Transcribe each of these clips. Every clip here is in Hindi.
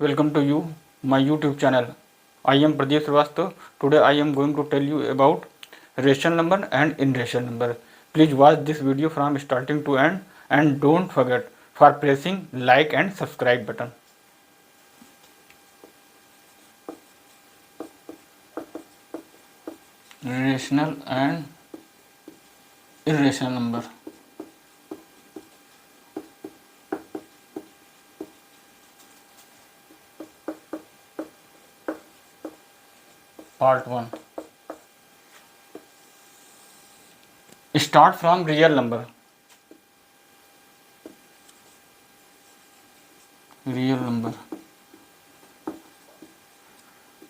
welcome to you, my YouTube channel. I am Pradeep Srivastava. Today I am going to tell you about rational number and irrational number. Please watch this video from starting to end and don't forget for pressing like and subscribe button. Rational and irrational number. Part 1. Start from real number. Real number.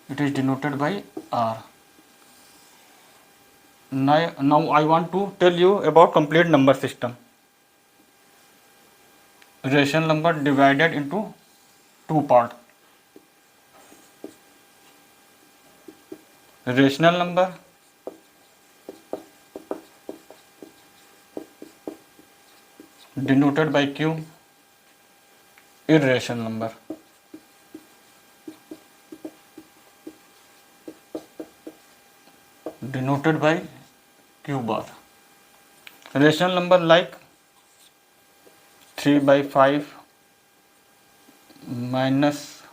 It is denoted by R. Now I want to tell you about complete number system. Rational number divided into two parts. Rational number denoted by Q. Irrational number denoted by Q bar. Rational number like 3/5 minus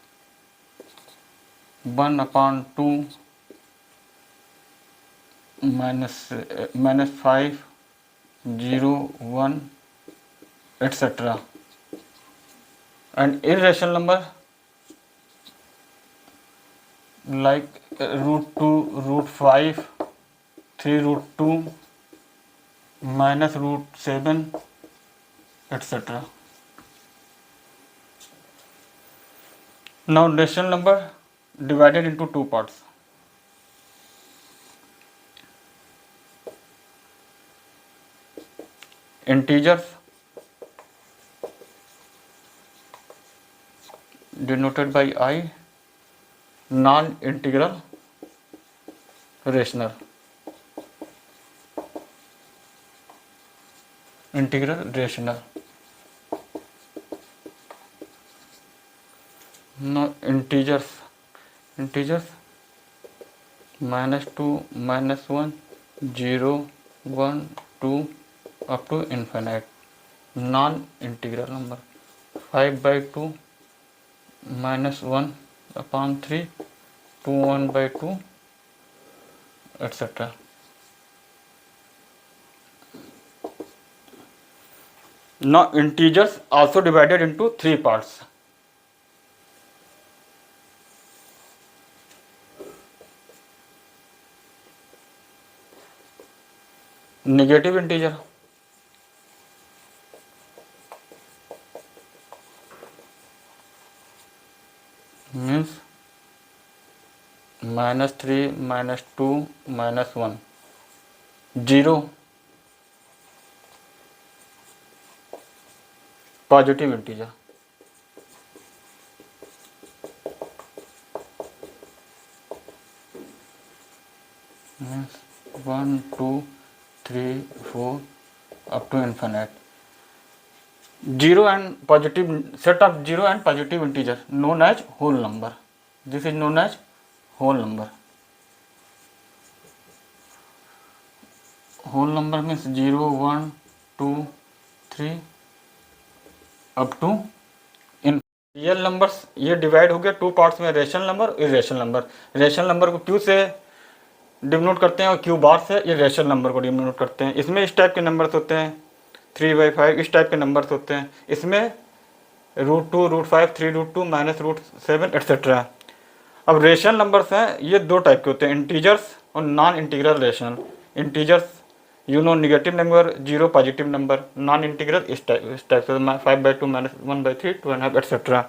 1/2 minus 5 0 1 etc. And irrational number like √2 √5 3√2 minus √7 etc. Now rational number divided into two parts. Integers denoted by I. Non-integral rational. Integral rational. Now integers -2 -1 0 1 2 up to infinite. Non-integral number 5/2 -1/3 2 1/2 etc. Now integers also divided into three parts. Negative integer means -3 -2 -1 0. Positive integer means 1 2 3 4 up to infinite. Zero and positive set of zero and positive integer known as whole number. This is known as whole number. Whole number means 0 1 2 3 up to in real numbers ये डिवाइड हो गया टू पार्ट्स में, रेशनल नंबर और इरेशनल नंबर. रेशनल नंबर को क्यू से डिनोट करते हैं और क्यू बार से इरेशनल नंबर को डिनोट करते हैं. इसमें इस टाइप के नंबर्स होते हैं 3/5 इस टाइप के नंबर्स होते हैं. इसमें √2 √5 3√2 -√7 etc. अब रेशनल नंबर्स हैं ये दो टाइप के होते हैं, इंटीजर्स और non integral rational. Integers negative number 0 positive number. Non integral इस टाइप से 5/2 -1/3 2.5 etc.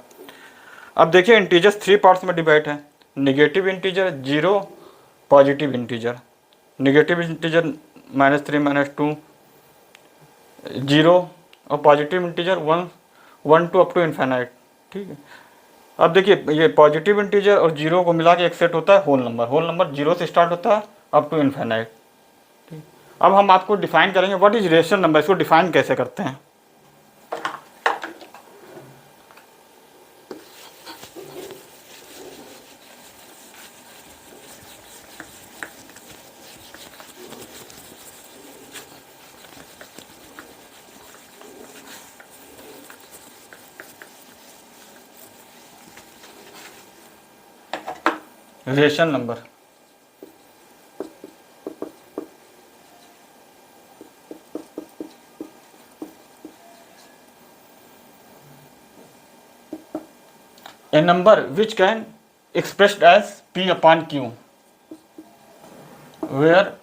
अब देखिए इंटीजर्स थ्री पार्ट्स में डिवाइड है. Negative integer 0 positive integer. Negative integer -3 -2 0 और positive integer 1 1 2 up to infinite. ठीक है. अब देखिए ये पॉजिटिव इंटीजर और 0 को मिला के एक सेट होता है होल नंबर. होल नंबर 0 से स्टार्ट होता है अप टू इन्फिनाइट. ठीक. अब हम आपको डिफाइन करेंगे व्हाट इज रेशनल नंबर. इसको डिफाइन कैसे करते हैं. Rational number. A number which can expressed as P upon Q, where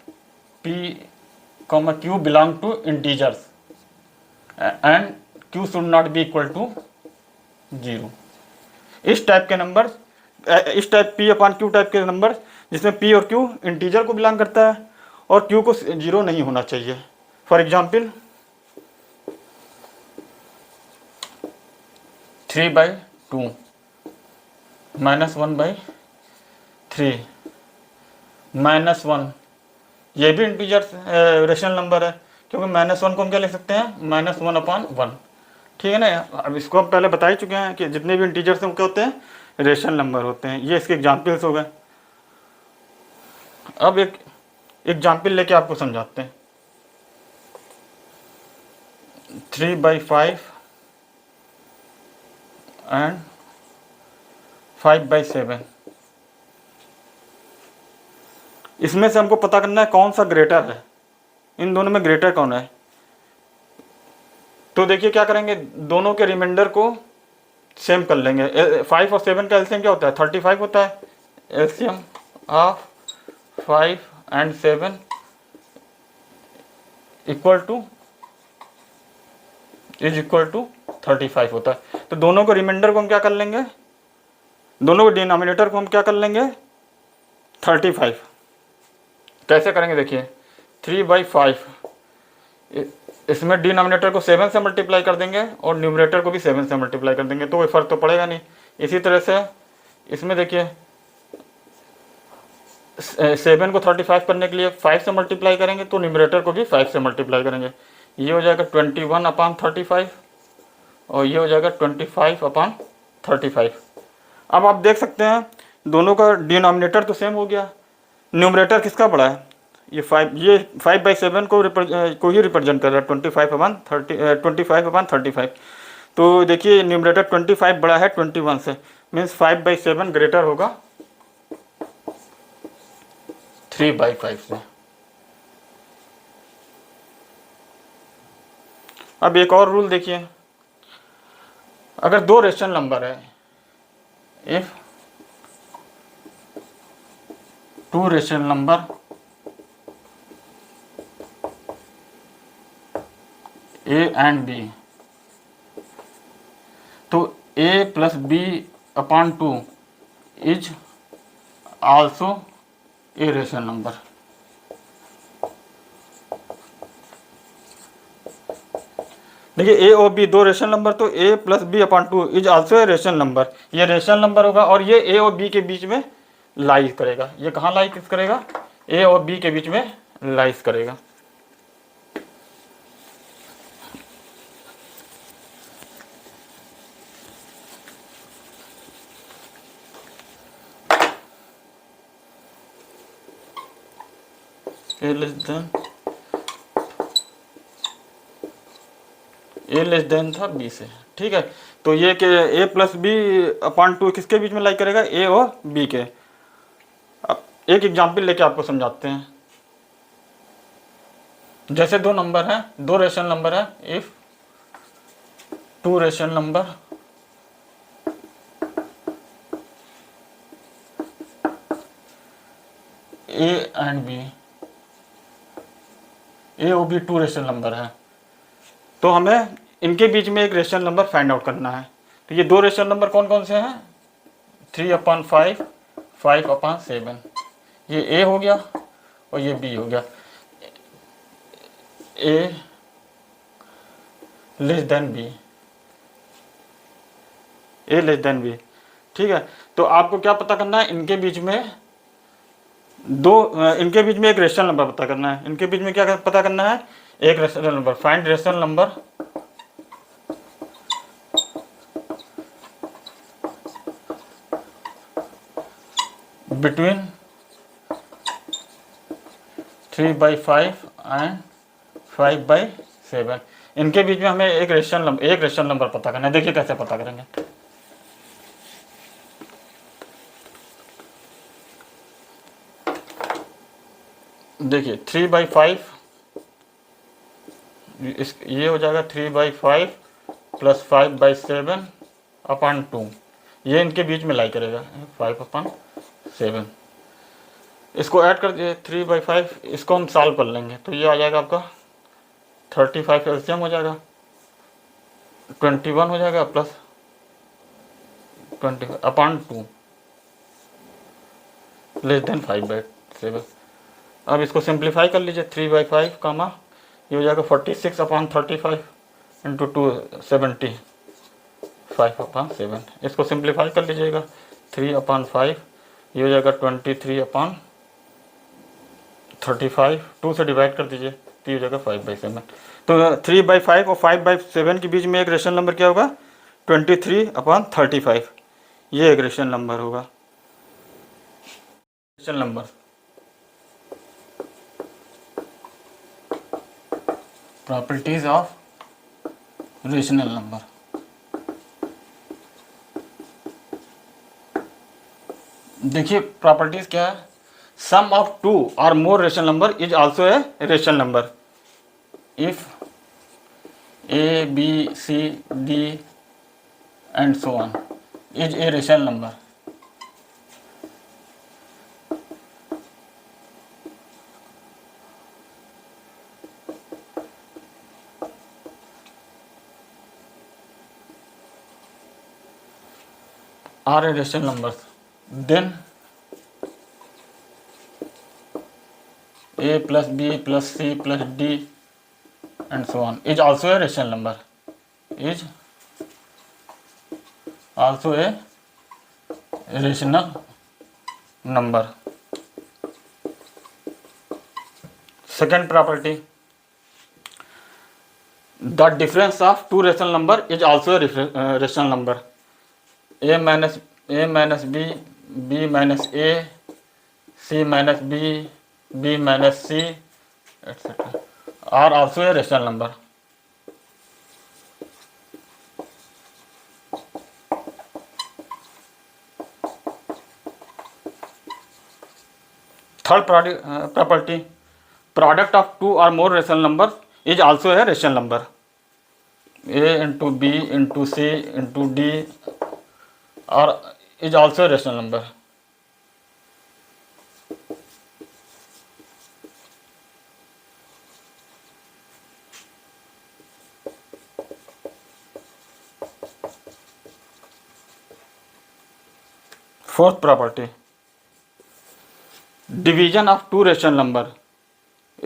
P, Q belong to integers and Q should not be equal to 0। इस टाइप के नंबर, इस type P upon Q type के नंबर जिसमें P और Q इंटीजर को बिलोंग करता है और Q को 0 नहीं होना चाहिए। फॉर एग्जाम्पल 3/2 -1/3 -1, ये भी इंटीजर रेशनल नंबर है, क्योंकि -1 को हम क्या लिख सकते हैं, -1/1। ठीक है ना। अब इसको हम पहले बता ही चुके हैं कि जितने भी इंटीजर्स हैं क्या होते हैं, रेशनल नंबर होते हैं। ये इसके एग्जाम्पल्स हो गए। अब एक एग्जाम्पल लेके आपको समझाते हैं। 3/5 एंड 5/7, इसमें से हमको पता करना है कौन सा ग्रेटर है, इन दोनों में ग्रेटर कौन है। तो देखिए क्या करेंगे, दोनों के रिमाइंडर को सेम कर लेंगे। 5 और 7 का एलसीएम क्या होता है, 35 होता है। LCM of 5 and 7 equal to 35 होता है। तो दोनों को रिमाइंडर को हम क्या कर लेंगे, दोनों को डिनोमिनेटर को हम क्या कर लेंगे, 35। कैसे करेंगे देखिए, 3/5, इसमें डिनोमिनेटर को 7 से मल्टीप्लाई कर देंगे और न्यूमरेटर को भी 7 से मल्टीप्लाई कर देंगे, तो कोई फर्क तो पड़ेगा नहीं। इसी तरह से इसमें देखिए 7 को 35 करने के लिए 5 से मल्टीप्लाई करेंगे, तो न्यूमरेटर को भी 5 से मल्टीप्लाई करेंगे। ये हो जाएगा 21/35 और ये हो जाएगा 25/35। अब आप देख सकते हैं दोनों का डिनोमिनेटर तो सेम हो गया, न्यूमरेटर किसका बड़ा है, ये 5/7 को ही रिप्रेजेंट कर रहा है, 25/35। तो देखिए न्यूमरेटर 25 बड़ा है 21 से, मीन्स 5/7 ग्रेटर होगा 3/5 से। अब एक और रूल देखिए, अगर दो रेशनल नंबर है, if 2 rational number A and B, तो A + B/2 is also a rational number. देखिए A और B दो रेशनल नंबर, तो A + B/2 is also a rational number. ये रेशनल नंबर होगा और ये A और B के बीच में लाइज करेगा। ये कहाँ लाइज करेगा, A और B के बीच में लाइज करेगा। A लेस देन था B से। ठीक है, तो ये कि A + B/2 किसके बीच में लाइक करेगा, A और B के। अब एक एग्जाम्पल लेके आपको समझाते हैं। जैसे दो नंबर हैं, दो रेशनल नंबर है, if 2 rational number A and B, A और B 2 रेशनल नंबर है, तो हमें इनके बीच में एक रेशनल नंबर फाइंड आउट करना है। तो ये दो रेशनल नंबर कौन कौन से हैं, 3/5, 5/7। ये A हो गया और ये B हो गया। A less than B, A less than B। ठीक है, तो आपको क्या पता करना है, इनके बीच में इनके बीच में एक रेशनल नंबर पता करना है। इनके बीच में क्या पता करना है, एक rational number. Find rational number between 3/5 and 5/7। इनके बीच में हमें एक रेशनल नंबर पता करना है। देखिए कैसे पता करेंगे। देखिए 3/5 इस ये हो जाएगा 3/5 प्लस 5/7 अपॉन 2, ये इनके बीच में लाई करेगा 5/7। इसको ऐड कर दिए 3/5, इसको हम सॉल्व कर लेंगे तो ये आ जाएगा आपका 35 एलसीएम हो जाएगा, 21 हो जाएगा प्लस 25 अपॉन 2 लेस देन 5/7। अब इसको सिंप्लीफाई कर लीजिए 3/5 कामा ये हो जाएगा 46/35 इंटू 2 75/7। इसको सिंप्लीफाई कर लीजिएगा 3/5 ये हो जाएगा 23/35, 2 से डिवाइड कर दीजिए तो ये हो जाएगा 5/7। तो 3/5 और 5/7 के बीच में एक रेशनल नंबर क्या होगा 23/35, ये एक रेशनल नंबर होगा। Rational number properties of rational number. देखिए प्रॉपर्टीज क्या है, सम ऑफ 2 और more rational number is also a rational number if A, B, C, D and so on is a rational number। are a rational numbers, then A plus B plus C plus D and so on is also a rational number, is also a rational number। Second property, the difference of two rational number is also a rational number। A minus B, B minus A, C minus B, B minus C etc. are also a rational number। Third property, product of two or more rational numbers is also a rational number। A into B into C into D are is also a rational number। Fourth property, division of two rational number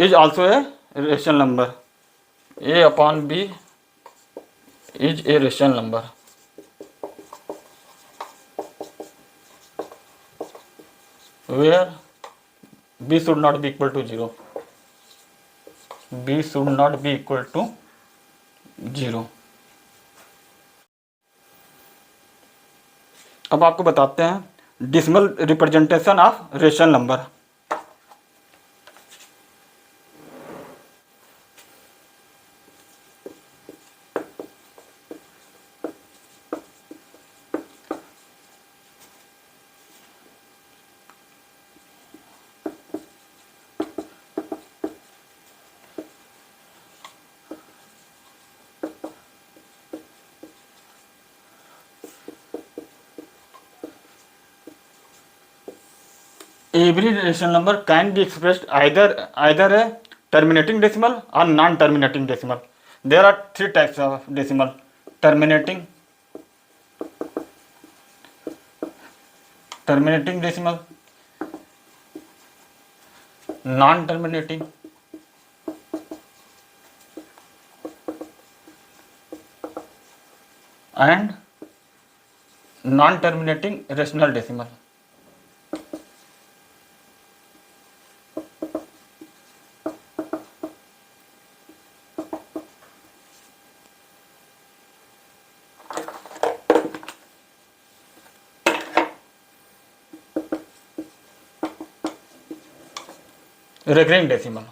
is also a rational number। A upon B is a rational number। Where B should not be equal to 0, B should not be equal to 0। अब आपको बताते हैं decimal representation of rational number. Every rational number can be expressed either a terminating decimal or non-terminating decimal। There are three types of decimal: terminating decimal, non-terminating and non-terminating rational decimal। Recurring decimal,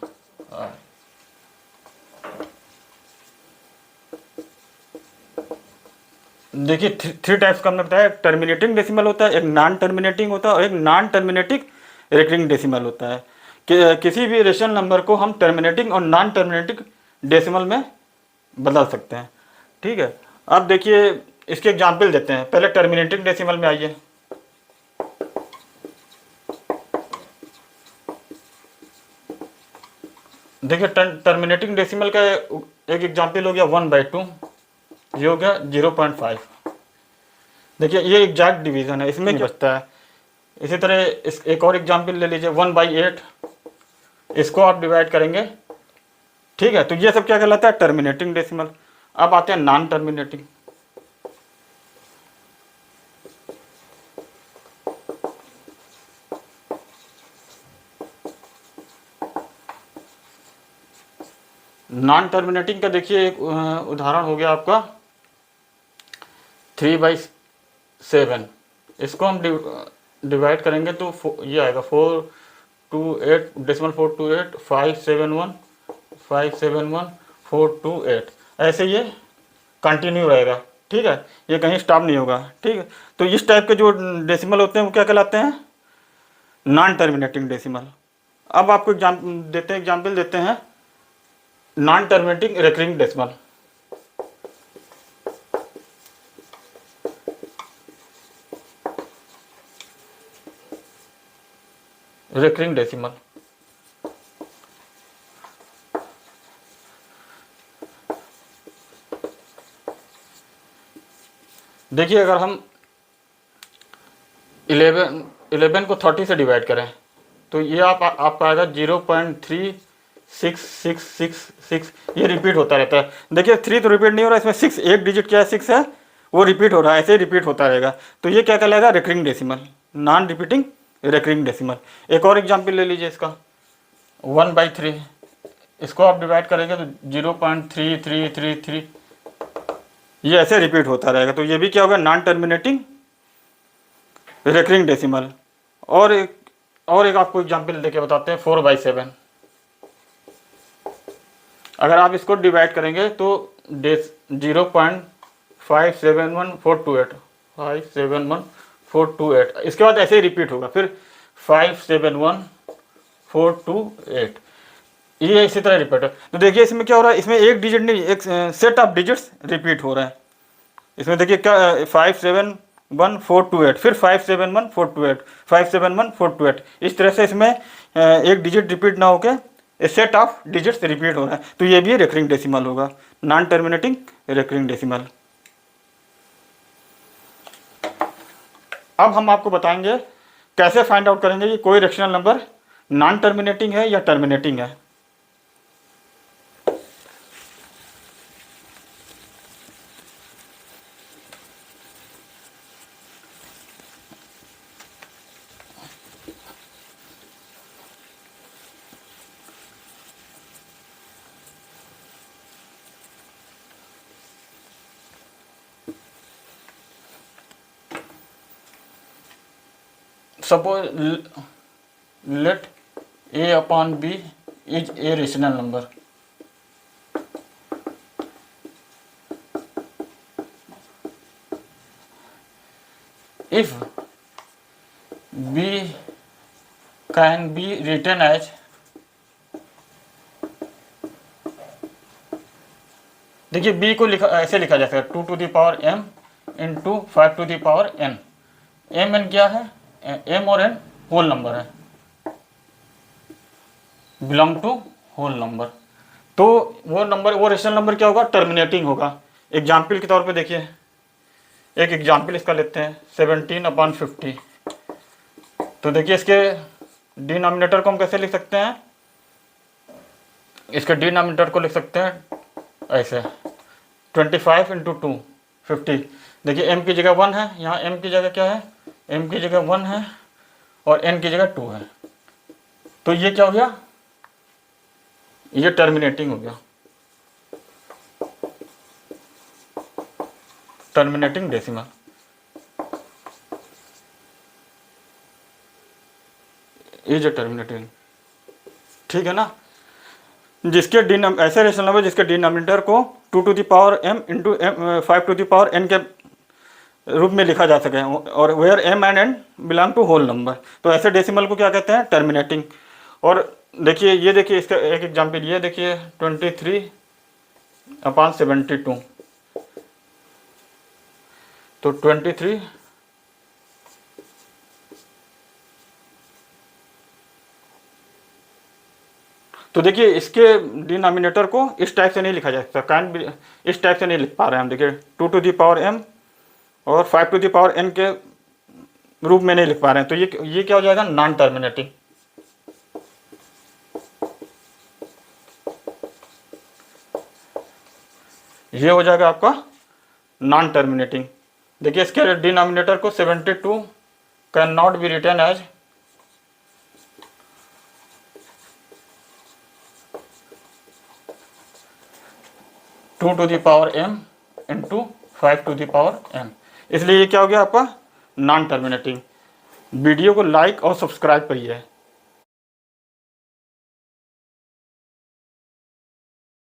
देखिए थ्री टाइप्स का हमने बताया, टर्मिनेटिंग डेसिमल होता है, एक नॉन टर्मिनेटिंग होता है और एक नॉन टर्मिनेटिंग रिकरिंग डेसिमल होता है। कि किसी भी रेशनल नंबर को हम टर्मिनेटिंग और नॉन टर्मिनेटिंग डेसिमल में बदल सकते हैं। ठीक है, अब देखिए इसके एग्जाम्पल देते हैं। पहले टर्मिनेटिंग डेसिमल में आइए। देखिए टर्मिनेटिंग डेसिमल का एक एग्जाम्पल हो गया 1/2, ये हो गया 0.5। देखिए ये एग्जैक्ट डिवीजन है, इसमें क्या बचता है। इसी तरह एक और एग्जाम्पल ले लीजिए 1/8, इसको आप डिवाइड करेंगे। ठीक है, तो ये सब क्या कहलाता है, टर्मिनेटिंग डेसिमल। अब आते हैं नॉन टर्मिनेटिंग। नॉन टर्मिनेटिंग का देखिए एक उदाहरण हो गया आपका 3/7। इसको हम डिवाइड करेंगे तो ये आएगा 428 571 571 428, ऐसे ये कंटिन्यू रहेगा। ठीक है, ये कहीं स्टॉप नहीं होगा। ठीक है, तो इस टाइप के जो डेसिमल होते हैं वो क्या कहलाते हैं, नॉन टर्मिनेटिंग डेसिमल। अब आपको एग्जाम्पल देते हैं non terminating recurring decimal. Recurring decimal देखिए, अगर हम 11 को 30 से डिवाइड करें तो ये आपका आएगा 0.366666। ये रिपीट होता रहता है। देखिए 3 तो रिपीट नहीं हो रहा, इसमें 6, एक डिजिट क्या है 6 है, वो रिपीट हो रहा है, ऐसे ही रिपीट होता रहेगा। तो ये क्या कहलाएगा, recurring decimal, non repeating recurring decimal. एक और एग्जाम्पल ले लीजिए इसका 1/3, इसको आप डिवाइड करेंगे तो 0.3333, ये ऐसे रिपीट होता रहेगा। तो ये भी क्या होगा, नॉन टर्मिनेटिंग रिकरिंग डेसिमल। और एक आपको एग्जाम्पल देके बताते हैं 4/7। अगर आप इसको डिवाइड करेंगे तो 0.571428 571,428, इसके बाद ऐसे ही रिपीट होगा, फिर 571,428, ये इसी तरह रिपीट है। तो देखिए इसमें क्या हो रहा है, इसमें एक डिजिट नहीं, एक सेट ऑफ डिजिट्स रिपीट हो रहा है। इसमें देखिए क्या 571,428, फिर 571,428, 571,428, इस तरह से इसमें एक डिजिट रिपीट ना होकर सेट ऑफ डिजिट्स रिपीट हो रहा है। तो ये भी रिकरिंग डेसिमल होगा, नॉन टर्मिनेटिंग रिकरिंग डेसिमल। अब हम आपको बताएंगे कैसे फाइंड आउट करेंगे कि कोई रेशनल नंबर नॉन टर्मिनेटिंग है या टर्मिनेटिंग है। Suppose let a upon b is a rational number. If b can be written as देखिए b को ऐसे लिखा जा सकता है 2 to the power m into 5 to the power n। m n क्या है, m और n होल नंबर है, बिलोंग टू होल नंबर। तो वो नंबर, वो रेशनल नंबर क्या होगा, टर्मिनेटिंग होगा। एग्जाम्पल के तौर पे देखिए, एक एग्जाम्पल इसका लेते हैं 17/50। तो देखिए इसके डिनोमिनेटर को हम कैसे लिख सकते हैं, इसके डिनोमिनेटर को लिख सकते हैं ऐसे 25 इंटू 2 50। देखिए m की जगह 1 है, यहाँ m की जगह क्या है, m की जगह 1 है और n की जगह 2 है। तो ये क्या हो गया, ये टर्मिनेटिंग हो गया, टर्मिनेटिंग डेसिमल। ये जो टर्मिनेटिंग, ठीक है ना। जिसके ऐसे रेशनल नंबर जिसके डिनोमिनेटर को 2 to the power m into 5 to the power n के रूप में लिखा जा सके, और where m and n belong to whole number. तो ऐसे डेसिमल को क्या कहते हैं, टर्मिनेटिंग। और देखिए ये देखिए इसका एक एग्जाम्पल ये देखिए 23/72, तो 23 तो देखिए इसके डिनोमिनेटर को इस टाइप से नहीं लिखा जा सकता, काइंड इस टाइप से नहीं लिख पा रहे हैं हम। देखिए 2m और 5n के रूप में नहीं लिख पा रहे हैं, तो ये क्या हो जाएगा, नॉन टर्मिनेटिंग। ये हो जाएगा आपका नॉन टर्मिनेटिंग। देखिए इसके डिनोमिनेटर को 72 cannot be written as 2m into 5m, इसलिए ये क्या हो गया आपका नॉन टर्मिनेटिंग। वीडियो को लाइक और सब्सक्राइब करिए।